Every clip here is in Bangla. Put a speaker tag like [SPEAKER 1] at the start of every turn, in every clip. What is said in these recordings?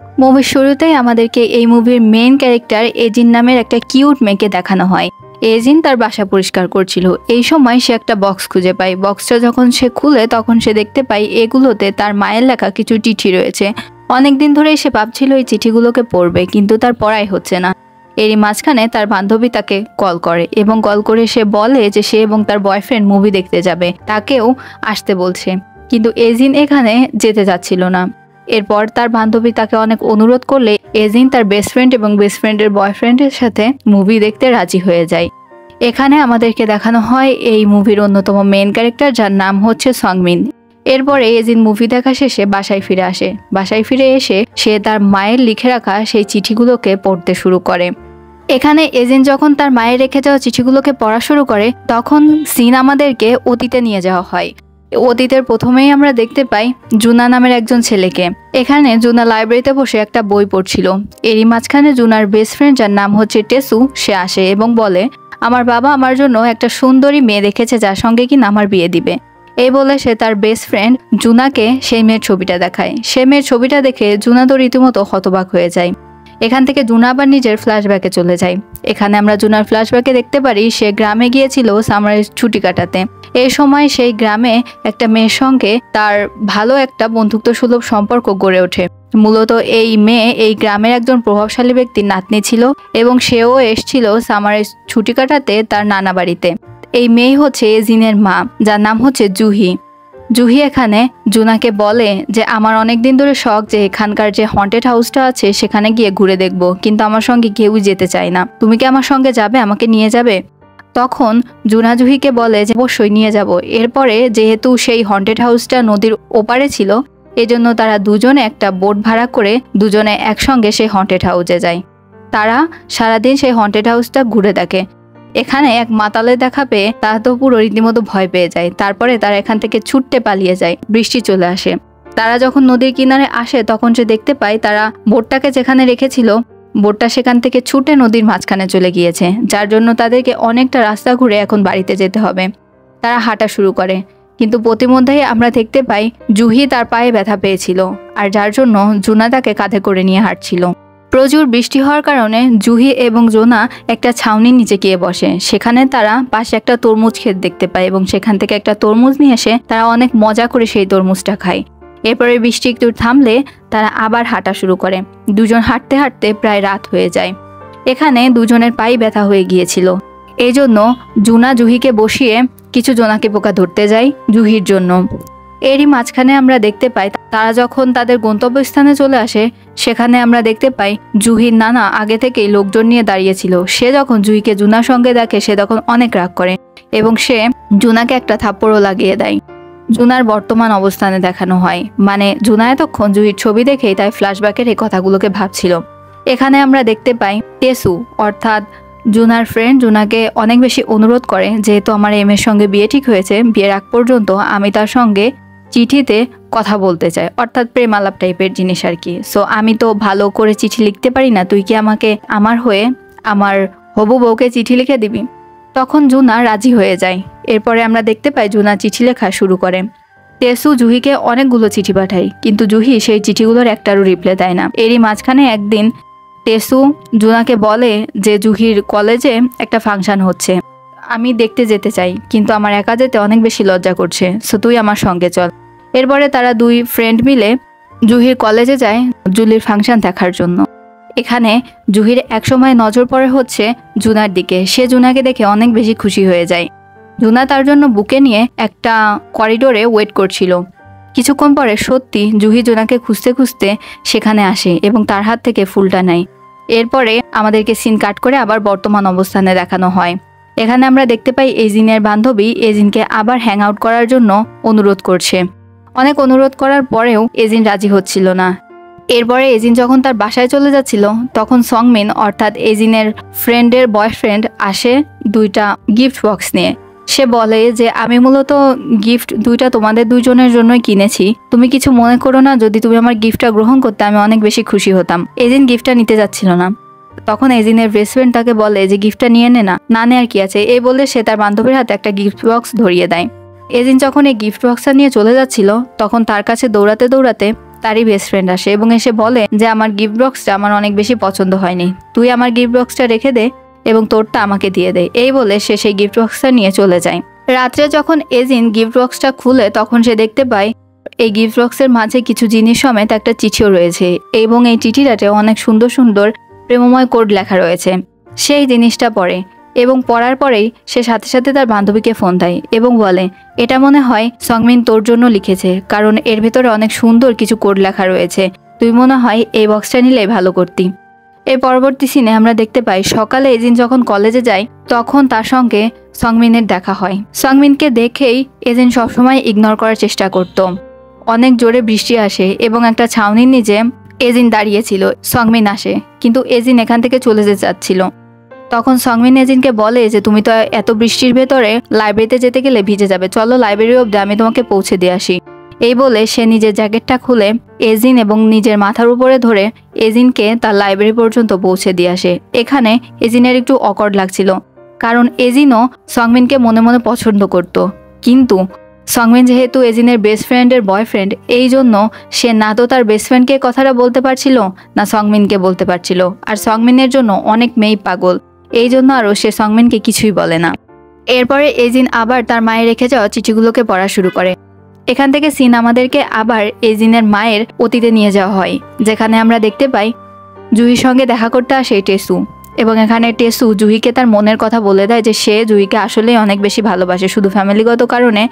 [SPEAKER 1] মুভির শুরুতেই আমাদেরকে এই মুভির মেইন ক্যারেক্টার এজিন নামের একটা কিউট মেয়েকে দেখানো হয়। এজিন তার বাসা পরিষ্কার করছিল। এই সময় সে একটা বক্স খুঁজে পায়। বক্সটা যখন সে খুলে তখন সে দেখতে পায় এগুলোতে তার মায়ের লেখা কিছু চিঠি রয়েছে। অনেকদিন ধরেই সে ভাবছিল এই চিঠিগুলোকে পড়বে, কিন্তু তার পড়াই হচ্ছে না। এরই মাঝখানে তার বান্ধবী তাকে কল করে এবং কল করে সে বলে যে সে এবং তার বয়ফ্রেন্ড মুভি দেখতে যাবে, তাকেও আসতে বলছে। কিন্তু এজিন এখানে যেতে যাচ্ছিল না। এরপর তার বান্ধবী তাকে অনেক অনুরোধ করলে এজিন তার বেস্ট ফ্রেন্ড এবং বেস্ট ফ্রেন্ডের বয়ফ্রেন্ডের সাথে মুভি দেখতে রাজি হয়ে যায়। এখানে আমাদেরকে দেখানো হয় এই মুভির অন্যতম মেইন ক্যারেক্টার, যার নাম হচ্ছে সংমিন। এরপরে এজিন মুভি দেখা শেষে বাসায় ফিরে আসে। বাসায় ফিরে এসে সে তার মায়ের লিখে রাখা সেই চিঠিগুলোকে পড়তে শুরু করে। এখানে এজিন যখন তার মায়ের রেখে যাওয়া চিঠিগুলোকে পড়া শুরু করে তখন সিন আমাদেরকে অতীতে নিয়ে যাওয়া হয়। অতীতের প্রথমেই আমরা দেখতে পাই জুনা নামের একজন ছেলেকে। এখানে জুনা লাইব্রেরিতে বসে একটা বই পড়ছিল। এরই মাঝখানে জুনার বেস্ট ফ্রেন্ড, যার নাম হচ্ছে টেসু, সে আসে এবং বলে, আমার বাবা আমার জন্য একটা সুন্দরী মেয়ে রেখেছে যার সঙ্গে কিনা আমার বিয়ে দিবে। এই বলে সে তার বেস্ট ফ্রেন্ড জুনাকে সেই মেয়ের ছবিটা দেখায়। সে মেয়ের ছবিটা দেখে জুনা তো রীতিমতো হতবাক হয়ে যায়। এখান থেকে জুনা আবার নিজের ফ্ল্যাশব্যাকে চলে যায়। এখানে আমরা জুনার ফ্ল্যাশব্যাকে দেখতে পারি সে গ্রামে গিয়েছিল সামারের ছুটি কাটাতে। এই সময় সেই গ্রামে একটা মেয়ের সঙ্গে তার ভালো একটা বন্ধুত্ব সুলভ সম্পর্ক গড়ে ওঠে। মূলত এই মেয়ে এই গ্রামের একজন প্রভাবশালী ব্যক্তির নাতনি ছিল এবং সেও এসেছিল সামারের ছুটি কাটাতে তার নানা বাড়িতে। এই মেয়ে হচ্ছে এজিনের মা, যার নাম হচ্ছে জুহি। জুহি এখানে জুনাকে বলে যে আমার অনেক দিন ধরে শখ যে এখানকার যে হন্টেড হাউসটা আছে সেখানে গিয়ে ঘুরে দেখব, কিন্তু আমার সঙ্গে কেউই যেতে চায় না। তুমি কি আমার সঙ্গে যাবে? আমাকে নিয়ে যাবে? তখন জুনা জুহিকে বলে যে অবশ্যই নিয়ে যাব। এরপরে যেহেতু সেই হন্টেড হাউসটা নদীর ওপারে ছিল, এজন্য তারা দুজনে একটা বোট ভাড়া করে দুজনে একসঙ্গে সেই হন্টেড হাউসে যায়। তারা সারাদিন সেই হন্টেড হাউসটা ঘুরে দেখে। এখানে এক মাতালে দেখা পেয়ে তারা তো পুরো রীতিমতো ভয় পেয়ে যায়। তারপরে তারা এখান থেকে ছুটতে পালিয়ে যায়। বৃষ্টি চলে আসে। তারা যখন নদীর কিনারে আসে তখন সে দেখতে পায় তারা বোটটাকে যেখানে রেখেছিল বোটটা সেখান থেকে ছুটে নদীর মাঝখানে চলে গিয়েছে, যার জন্য তাদেরকে অনেকটা রাস্তা ঘুরে এখন বাড়িতে যেতে হবে। তারা হাঁটা শুরু করে, কিন্তু প্রতিমধ্যেই আমরা দেখতে পাই জুহি তার পায়ে ব্যথা পেয়েছিল, আর যার জন্য জুনা তাকে কাঁধে করে নিয়ে হাঁটছিল। প্রচুর বৃষ্টি হওয়ার কারণে জুহি এবং জোনা একটা ছাউনির নিচে গিয়ে বসে। সেখানে তারা পাশে একটা তরমুজ ক্ষেত দেখতে পায় এবং সেখান থেকে একটা তরমুজ নিয়ে এসে তারা অনেক মজা করে সেই তরমুজটা খায়। এরপরে বৃষ্টি একটু থামলে তারা আবার হাঁটা শুরু করে। দুজন হাঁটতে হাঁটতে প্রায় রাত হয়ে যায়। এখানে দুজনের পায়ে ব্যথা হয়ে গিয়েছিল। এই জন্য জুনা জুহিকে বসিয়ে কিছু জোনাকি পোকা ধরতে যায় জুহির জন্য। এরই মাঝখানে আমরা দেখতে পাই তারা যখন তাদের গন্তব্যস্থানে চলে আসে সেখানে আমরা দেখতে পাই জুহির নানা আগে থেকেই লোকজন নিয়ে দাঁড়িয়েছিল। সে যখন জুহিকে জুনার সঙ্গে দেখে সে তখন অনেক রাগ করে এবং সে জুনাকে একটা থাপ্পড়ও লাগিয়ে দেয়। জুনার বর্তমান অবস্থানে দেখানো হয়, মানে জুনা এতক্ষণ জুহির ছবি দেখেই তাই ফ্ল্যাশব্যাকের এই কথাগুলোকে ভাবছিল। এখানে আমরা দেখতে পাই টেসু অর্থাৎ জুনার ফ্রেন্ড জুনাকে অনেক বেশি অনুরোধ করে, যেহেতু আমার এমের সঙ্গে বিয়ে ঠিক হয়েছে, বিয়ের আগ পর্যন্ত আমি তার সঙ্গে চিঠিতে কথা বলতে চাই, অর্থাৎ প্রেম আলাপ টাইপের জিনিস আর কি। সো আমি তো ভালো করে চিঠি লিখতে পারি না, তুই কি আমাকে আমার হয়ে আমার হবু বউকে চিঠি লিখে দিবি? তখন জুনা রাজি হয়ে যায়। এরপরে আমরা দেখতে পাই জুনা চিঠি লেখা শুরু করে। টেসু জুহিকে অনেকগুলো চিঠি পাঠায়, কিন্তু জুহি সেই চিঠিগুলোর একটারও রিপ্লাই দেয় না। এরই মাঝখানে একদিন টেসু জুনাকে বলে যে জুহির কলেজে একটা ফাংশন হচ্ছে, আমি দেখতে যেতে চাই, কিন্তু আমার একা যেতে অনেক বেশি লজ্জা করছে, সো তুই আমার সঙ্গে চল। এরপরে তারা দুই ফ্রেন্ড মিলে জুহির কলেজে যায় জুলির ফাংশন দেখার জন্য। এখানে জুহির একসময় নজর পড়ে হচ্ছে জুনার দিকে। সে জুনাকে দেখে অনেক বেশি খুশি হয়ে যায়। জুনা তার জন্য বুকে নিয়ে একটা করিডোরে ওয়েট করছিল। কিছুক্ষণ পরে সত্যি জুহি জুনাকে খুঁজতে খুঁজতে সেখানে আসে এবং তার হাত থেকে ফুলটা নেয়। এরপরে আমাদেরকে সিন কাট করে আবার বর্তমান অবস্থানে দেখানো হয়। এখানে আমরা দেখতে পাই এজিনের বান্ধবী এজিনকে আবার হ্যাং আউট করার জন্য অনুরোধ করছে। অনেক অনুরোধ করার পরেও এজিন রাজি হচ্ছিল না। এরপরে এজিন যখন তার বাসায় চলে যাচ্ছিল তখন সংমিন অর্থাৎ এজিনের ফ্রেন্ডের বয়ফ্রেন্ড আসে দুইটা গিফট বক্স নিয়ে। সে বলে যে আমি মূলত গিফট দুইটা তোমাদের দুইজনের জন্যই কিনেছি, তুমি কিছু মনে করো না, যদি তুমি আমার গিফটটা গ্রহণ করতে আমি অনেক বেশি খুশি হতাম। এজিন গিফটটা নিতে যাচ্ছিল না। তখন এজিনের বেস্ট ফ্রেন্ড তাকে বলে যে গিফটটা নিয়ে নে না, না নেয়ার কি আছে, এই বলে সে তার বান্ধবীর হাতে একটা গিফট বক্স ধরিয়ে দেয়। এজিন যখন এই গিফট বক্সটা নিয়ে চলে যাচ্ছিল তখন তার কাছে দৌড়াতে দৌড়াতে তারই বেস্ট ফ্রেন্ড আসে এবং এসে বলে যে আমার গিফট বক্সটা আমার অনেক বেশি পছন্দ হয়নি, তুই আমার গিফট বক্সটা রেখে দে এবং তোরটা আমাকে দিয়ে দে। এই বলে সে সেই গিফট বক্সটা নিয়ে চলে যায়। রাত্রে যখন এজিন গিফট বক্সটা খুলে তখন সে দেখতে পায় এই গিফট বক্সের মাঝে কিছু জিনিস সমেত একটা চিঠিও রয়েছে এবং এই চিঠিটাতে অনেক সুন্দর সুন্দর প্রেমময় কোড লেখা রয়েছে। সেই জিনিসটা পড়ে এবং পড়ার পরেই সে সাথে সাথে তার বান্ধবীকে ফোন দেয় এবং বলে এটা মনে হয় সংমিন তোর জন্য লিখেছে, কারণ এর ভেতরে অনেক সুন্দর কিছু কোড লেখা রয়েছে, তুই মনে হয় এই বক্সটা নিলে ভালো করতি। এর পরবর্তী সিনে আমরা দেখতে পাই সকালে এজিন যখন কলেজে যায় তখন তার সঙ্গে সংমিনের দেখা হয়। সংমিনকে দেখেই এজিন সবসময় ইগনোর করার চেষ্টা করত। অনেক জোরে বৃষ্টি আসে এবং একটা ছাউনির নিচে এজিন দাঁড়িয়েছিল। সংমিন আসে কিন্তু এজিন এখান থেকে চলে যেতে চাচ্ছিল। তখন সংমিন এজিনকে বলে যে তুমি তো এত বৃষ্টির ভেতরে লাইব্রেরিতে যেতে গেলে ভিজে যাবে, চলো লাইব্রেরি অবধি আমি তোমাকে পৌঁছে দিয়ে আসি। এই বলে সে নিজের জ্যাকেটটা খুলে এজিন এবং নিজের মাথার উপরে ধরে এজিনকে তার লাইব্রেরি পর্যন্ত পৌঁছে দিয়ে আসে। এখানে এজিনের একটু অকওয়ার্ড লাগছিল, কারণ এজিনও সংমিনকে মনে মনে পছন্দ করত, কিন্তু সংমিন যেহেতু এজিনের বেস্ট ফ্রেন্ডের বয়ফ্রেন্ড, এই জন্য সে না তো তার বেস্ট ফ্রেন্ডকে কথাটা বলতে পারছিল না সংমিনকে বলতে পারছিল। আর সংমিনের জন্য অনেক মেয়ে পাগল, এই জন্য আরও সে সংমিনকে কিছুই বলে না। এরপরে এজিন আবার তার মায়ের রেখে যাওয়া চিঠিগুলোকে পড়া শুরু করে। এখান থেকে সিন আমাদেরকে আবার এজিনের মায়ের অতীতে নিয়ে যাওয়া হয়, যেখানে আমরা দেখতে পাই জুহির সঙ্গে দেখা করতে আসে টেসু এবং এখানে টেসু জুহিকে তার মনের কথা বলে দেয় যে সে জুহিকে আসলেই অনেক বেশি ভালোবাসে, শুধু ফ্যামিলিগত কারণে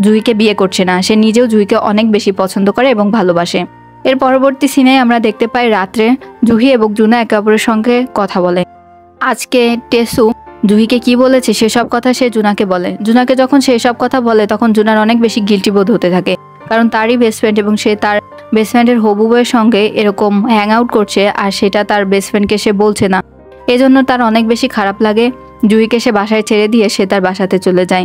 [SPEAKER 1] জুহিকে বিয়ে করছে না, সে নিজেও জুহিকে অনেক বেশি পছন্দ করে এবং ভালোবাসে। এর পরবর্তী সিনে আমরা দেখতে পাই রাত্রে জুহি এবং জুনা একে অপরের সঙ্গে কথা বলে। আজকে টেসু জুহিকে কি বলেছে সেসব কথা সে জুনাকে বলে। জুনাকে যখন সেসব কথা বলে তখন জুনার অনেক বেশি গিল্টি বোধ হতে থাকে, কারণ তারই বেস্ট ফ্রেন্ড এবং সে তার বেস্ট ফ্রেন্ডের হবু বউয়ের সঙ্গে এরকম হ্যাং আউট করছে আর সেটা তার বেস্ট ফ্রেন্ডকে সে বলছে না। এজন্য তার অনেক বেশি খারাপ লাগে। জুহিকে সে বাসায় ছেড়ে দিয়ে সে তার বাসাতে চলে যায়।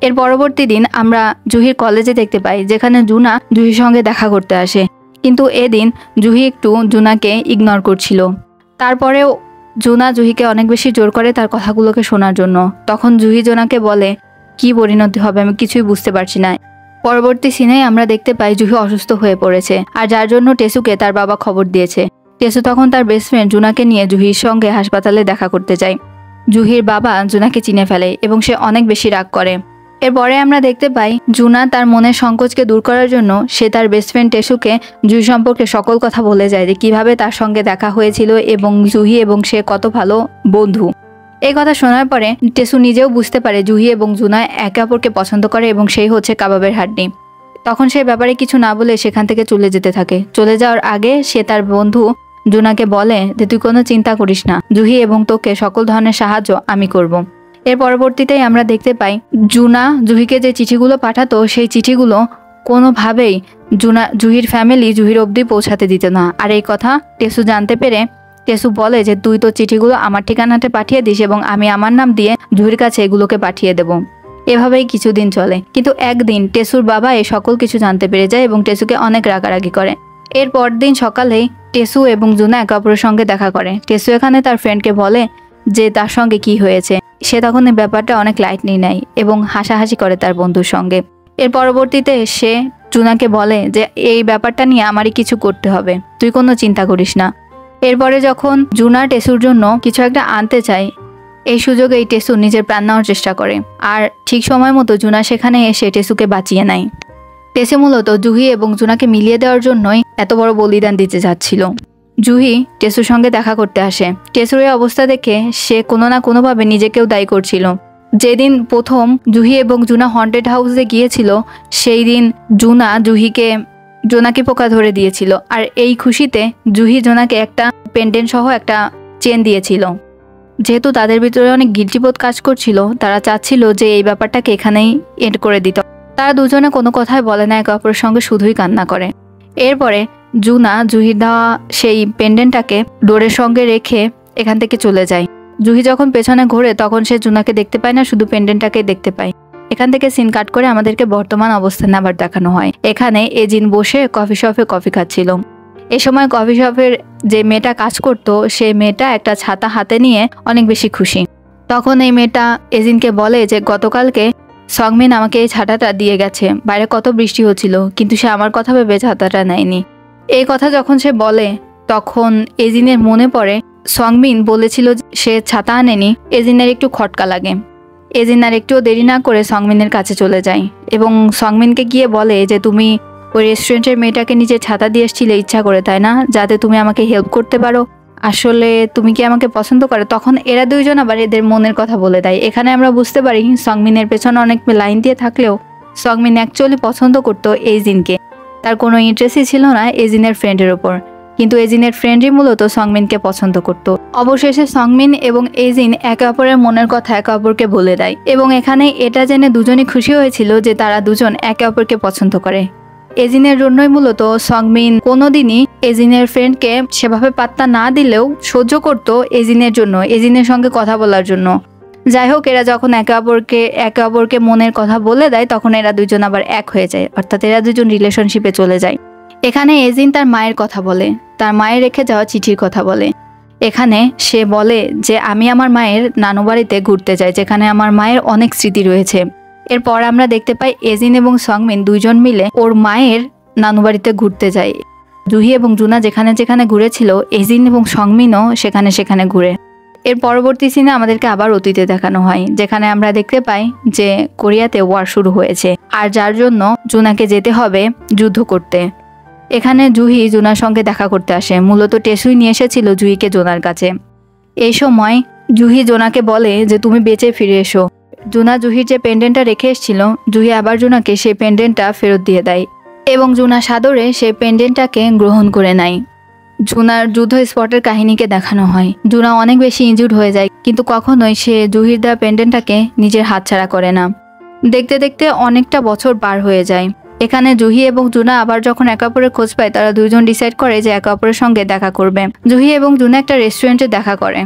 [SPEAKER 1] এর পরবর্তী দিন আমরা জুহির কলেজে দেখতে পাই, যেখানে জুনা জুহির সঙ্গে দেখা করতে আসে, কিন্তু এদিন জুহি একটু জুনাকে ইগনোর করছিল। তারপরেও জুনা জুহিকে অনেক বেশি জোর করে তার কথাগুলোকে শোনার জন্য। তখন জুহি জুনাকে বলে কি পরিণতি হবে আমি কিছুই বুঝতে পারছি না। পরবর্তী সিনে আমরা দেখতে পাই জুহি অসুস্থ হয়ে পড়েছে, আর যার জন্য টেসুকে তার বাবা খবর দিয়েছে। টেসু তখন তার বেস্ট ফ্রেন্ড জুনাকে নিয়ে জুহির সঙ্গে হাসপাতালে দেখা করতে যায়। জুহির বাবা জুনাকে চিনে ফেলে এবং সে অনেক বেশি রাগ করে। এরপরে আমরা দেখতে পাই জুনা তার মনের সংকোচকে দূর করার জন্য সে তার বেস্ট ফ্রেন্ড টেসুকে জুহি সম্পর্কে সকল কথা বলে যায়, যে কিভাবে তার সঙ্গে দেখা হয়েছিল এবং জুহি এবং সে কত ভালো বন্ধু। এই কথা শোনার পরে টেসু নিজেও বুঝতে পারে জুহি এবং জুনা একে অপরকে পছন্দ করে এবং সেই হচ্ছে কাবাবের হাড্ডি। তখন সে ব্যাপারে কিছু না বলে সেখান থেকে চলে যেতে থাকে। চলে যাওয়ার আগে সে তার বন্ধু জুনাকে বলে যে তুই কোনো চিন্তা করিস না, জুহি এবং তোকে সকল ধরনের সাহায্য আমি করব। এর পরবর্তীতেই আমরা দেখতে পাই জুনা জুহিকে যে চিঠিগুলো পাঠাতো সেই চিঠিগুলো কোনোভাবেই জুহির ফ্যামিলি জুহির অবধি পৌঁছাতে দিত না। আর এই কথা টেসু জানতে পেরে টেসু বলে যে তুই তো চিঠিগুলো আমার ঠিকানাতে পাঠিয়ে দিস এবং আমি আমার নাম দিয়ে জুহির কাছে এগুলোকে পাঠিয়ে দেব। এভাবেই কিছুদিন চলে, কিন্তু একদিন টেসুর বাবা এই সকল কিছু জানতে পেরে যায় এবং টেসুকে অনেক রাগারাগি করে। এর পরদিন সকালেই টেসু এবং জুনা একে অপরের সঙ্গে দেখা করে। টেসু এখানে তার ফ্রেন্ডকে বলে যে তার সঙ্গে কি হয়েছে। সে তখন এই ব্যাপারটা অনেক লাইটলি নেয় এবং হাসাহাসি করে তার বন্ধুর সঙ্গে। এর পরবর্তীতে সে জুনাকে বলে যে এই ব্যাপারটা নিয়ে আমারই কিছু করতে হবে, তুই কোনো চিন্তা করিস না। এরপরে যখন জুনা টেসুর জন্য কিছু একটা আনতে চায়, এই সুযোগে এই টেসু নিজের প্রাণ নেওয়ার চেষ্টা করে, আর ঠিক সময় মতো জুনা সেখানে এসে টেসুকে বাঁচিয়ে নেয়। টেসু মূলত জুহি এবং জুনাকে মিলিয়ে দেওয়ার জন্যই এত বড় বলিদান দিতে যাচ্ছিল। জুহি টেসুর সঙ্গে দেখা করতে আসে। টেসুর এই অবস্থা দেখে সে কোনো না কোনোভাবে নিজেকেও দায়ী করছিল। যেদিন প্রথম জুহি এবং জুনা হন্টেড হাউসে গিয়েছিল সেই দিন জোনাকে পোকা ধরে দিয়েছিল, আর এই খুশিতে জুহি জোনাকে একটা পেন্ডেন্ট সহ একটা চেন দিয়েছিল। যেহেতু তাদের ভিতরে অনেক গিল্টিবোধ কাজ করছিল, তারা চাচ্ছিল যে এই ব্যাপারটাকে এখানেই এন্ড করে দিত। তারা দুজনে কোনো কথাই বলে না, একে অপরের সঙ্গে শুধুই কান্না করে। এরপরে জুনা জুহির দেওয়া সেই পেন্ডেন্টটাকে ডোরের সঙ্গে রেখে এখান থেকে চলে যায়। জুহি যখন পেছনে ঘোরে তখন সে জুনাকে দেখতে পায় না, শুধু পেন্ডেন্টটাকে দেখতে পায়। এখান থেকে সিন কাট করে আমাদেরকে বর্তমান অবস্থানে আবার দেখানো হয়। এখানে এজিন বসে কফি শপে কফি খাচ্ছিল। এ সময় কফি শপের যে মেয়েটা কাজ করতো সেই মেয়েটা একটা ছাতা হাতে নিয়ে অনেক বেশি খুশি। তখন এই মেয়েটা এজিনকে বলে যে গতকালকে সংমিন আমাকে এই ছাতাটা দিয়ে গেছে, বাইরে কত বৃষ্টি হচ্ছিল কিন্তু সে আমার কথা ভেবে ছাতাটা নেয়নি। এই কথা যখন সে বলে তখন এজিনের মনে পড়ে সংমিন বলেছিল সে ছাতা আনেনি। এজিনের একটু খটকা লাগে। এজিন আর একটুও দেরি না করে সংমিনের কাছে চলে যায় এবং সংমিনকে গিয়ে বলে যে তুমি ওই রেস্টুরেন্টের মেয়েটাকে নিজে ছাতা দিয়ে এসেছিলে ইচ্ছা করে, তাই না, যাতে তুমি আমাকে হেল্প করতে পারো। আসলে তুমি কি আমাকে পছন্দ করো? তখন এরা দুইজন আবার এদের মনের কথা বলে দেয়। এখানে আমরা বুঝতে পারি সংমিনের পেছনে অনেক লাইন দিয়ে থাকলেও সংমিন অ্যাকচুয়ালি পছন্দ করতো এজিনকে। তার কোনো ইন্টারেস্টই ছিল না এজিনের ফ্রেন্ডের ওপর, কিন্তু এজিনের ফ্রেন্ডই মূলত সংমিনকে পছন্দ করত। অবশেষে সংমিন এবং এজিন একে অপরের মনের কথা একে অপরকে বলে দেয় এবং এখানে এটা জেনে দুজনই খুশি হয়েছিল যে তারা দুজন একে অপরকে পছন্দ করে। এজিনের জন্যই মূলত সংমিন কোনোদিনই এজিনের ফ্রেন্ডকে সেভাবে পাত্তা না দিলেও সহ্য করত এজিনের জন্য, এজিনের সঙ্গে কথা বলার জন্য। যাই হোক, এরা যখন একে অপরকে মনের কথা বলে দেয় তখন এরা দুজন আবার এক হয়ে যায়, অর্থাৎ এরা দুজন রিলেশনশিপে চলে যায়। এখানে এজিন তার মায়ের কথা বলে, তার মায়ের রেখে যাওয়া চিঠির কথা বলে। এখানে সে বলে যে আমি আমার মায়ের নানু বাড়িতে ঘুরতে যাই, যেখানে আমার মায়ের অনেক স্মৃতি রয়েছে। এরপর আমরা দেখতে পাই এজিন এবং সংমিন দুইজন মিলে ওর মায়ের নানু বাড়িতে ঘুরতে যায়। জুহি এবং জুনা যেখানে যেখানে ঘুরেছিল এজিন এবং সংমিনও সেখানে সেখানে ঘুরে। এর পরবর্তী সিনে আমাদেরকে আবার অতীতে দেখানো হয়, যেখানে আমরা দেখতে পাই যে কোরিয়াতে ওয়ার শুরু হয়েছে আর যার জন্য জুনাকে যেতে হবে যুদ্ধ করতে। এখানে জুহি জুনার সঙ্গে দেখা করতে আসে। মূলত টেসুই নিয়ে এসেছিল জুহিকে জোনার কাছে। এই সময় জুহি জোনাকে বলে যে তুমি বেঁচে ফিরে এসো। জুনা জুহির যে পেন্ডেন্টটা রেখে এসেছিল, জুহি আবার জুনাকে সেই পেন্ডেন্টটা ফেরত দিয়ে দেয় এবং জুনা সাদরে সেই পেন্ডেন্টটাকে গ্রহণ করে নেয়। জুনার যুদ্ধ স্পটের কাহিনীকে দেখানো হয়। জুনা অনেক বেশি ইনজুর্ড হয়ে যায়, কিন্তু কখনোই সে জুহির দেওয়া পেন্ডেন্টটাকে নিজের হাতছাড়া করে না। দেখতে দেখতে অনেকটা বছর পার হয়ে যায়। এখানে জুহি এবং জুনা আবার যখন একে অপরের খোঁজ পায়, তারা দুইজন ডিসাইড করে যে একে অপরের সঙ্গে দেখা করবে। জুহি এবং জুনা একটা রেস্টুরেন্টে দেখা করে।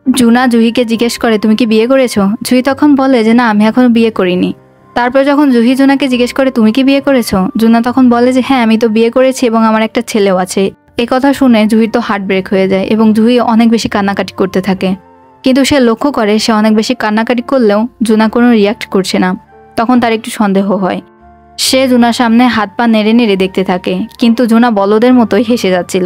[SPEAKER 1] জুনা জুহিকে জিজ্ঞেস করে তুমি কি বিয়ে করেছো? জুহি তখন বলে যে না, আমি এখনো বিয়ে করিনি। তারপর যখন জুহি জুনাকে জিজ্ঞেস করে তুমি কি বিয়ে করেছো, জুনা তখন বলে যে হ্যাঁ, আমি তো বিয়ে করেছি এবং আমার একটা ছেলেও আছে। এ কথা শুনে জুহির তো হার্ট ব্রেক হয়ে যায় এবং জুহি অনেক বেশি কান্নাকাটি করতে থাকে। কিন্তু সে লক্ষ্য করে সে অনেক বেশি কান্নাকাটি করলেও জুনা কোনো রিয়াক্ট করছে না। তখন তার একটু সন্দেহ হয়। সে জুনার সামনে হাত পা নেড়ে নেড়ে দেখতে থাকে, কিন্তু জুনা বলদের মতোই হেসে যাচ্ছিল।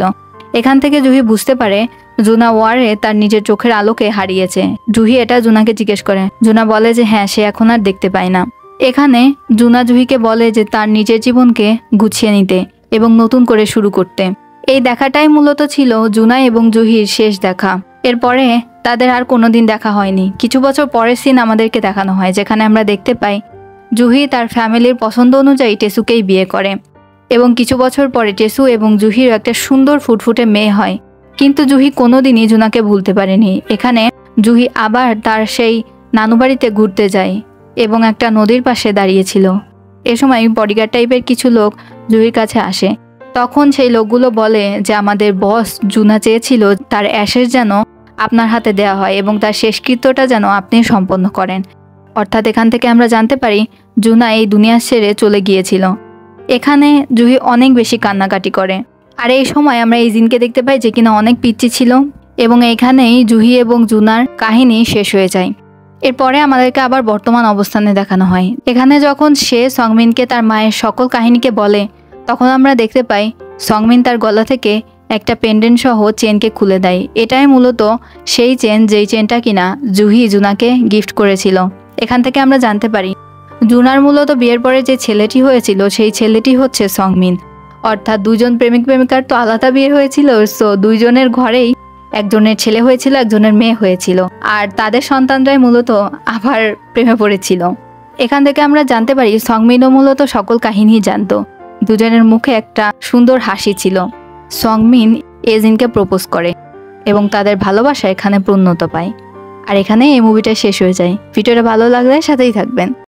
[SPEAKER 1] এখান থেকে জুহি বুঝতে পারে জুনা ওয়ারে তার নিজের চোখের আলোকে হারিয়েছে। জুহি এটা জুনাকে জিজ্ঞেস করে। জুনা বলে যে হ্যাঁ, সে এখন আর দেখতে পায় না। এখানে জুনা জুহিকে বলে যে তার নিজের জীবনকে গুছিয়ে নিতে এবং নতুন করে শুরু করতে। এই দেখাটাই মূলত ছিল জুনা এবং জুহির শেষ দেখা। এরপরে তাদের আর কোনোদিন দেখা হয়নি। কিছু বছর পরের সিন আমাদেরকে দেখানো হয়, যেখানে আমরা দেখতে পাই জুহি তার ফ্যামিলির পছন্দ অনুযায়ী টেসুকেই বিয়ে করে এবং কিছু বছর পরে টেসু এবং জুহির একটা সুন্দর ফুটফুটে মেয়ে হয়। কিন্তু জুহি কোনোদিনই জুনাকে ভুলতে পারেনি। এখানে জুহি আবার তার সেই নানু বাড়িতে ঘুরতে যায় এবং একটা নদীর পাশে দাঁড়িয়েছিল। এ সময় বডিগার্ড টাইপের কিছু লোক জুহির কাছে আসে। তখন সেই লোকগুলো বলে যে আমাদের বস জুনা চেয়েছিল তার অ্যাশেজ যেন আপনার হাতে দেওয়া হয় এবং তার শেষকৃত্যটা যেন আপনি সম্পন্ন করেন। অর্থাৎ এখান থেকে আমরা জানতে পারি জুনা এই দুনিয়া ছেড়ে চলে গিয়েছিল। এখানে জুহি অনেক বেশি কান্নাকাটি করে। আর এই সময় আমরা এজিনকে দেখতে পাই যে কিনা অনেক পিচ্চি ছিল এবং এখানেই জুহি এবং জুনার কাহিনী শেষ হয়ে যায়। এরপরে আমাদেরকে আবার বর্তমান অবস্থানে দেখানো হয়। এখানে যখন সে সংমিনকে তার মায়ের সকল কাহিনীকে বলে, তখন আমরা দেখতে পাই সংমিন তার গলা থেকে একটা পেন্ডেন্ট সহ চেনকে খুলে দেয়। এটাই মূলত সেই চেন যেই চেনটা কিনা জুহি জুনাকে গিফট করেছিল। এখান থেকে আমরা জানতে পারি জুনার মূলত বিয়ের পরে যে ছেলেটি হয়েছিল সেই ছেলেটি হচ্ছে সংমিন। অর্থাৎ দুজন প্রেমিক প্রেমিকার তো আলাদা বিয়ে হয়েছিল, সো দুইজনের ঘরেই একজনের ছেলে হয়েছিল, একজনের মেয়ে হয়েছিল, আর তাদের সন্তানরাই মূলত আবার প্রেমে পড়েছিল। এখান থেকে আমরা জানতে পারি সংমিনও মূলত সকল কাহিনী জানতো। দুজনের মুখে একটা সুন্দর হাসি ছিল। সংমিন এজিনকে প্রপোজ করে এবং তাদের ভালোবাসা এখানে পূর্ণতা পায়। আর এখানে এই মুভিটা শেষ হয়ে যায়। ভিডিওটা ভালো লাগলে সাথেই থাকবেন।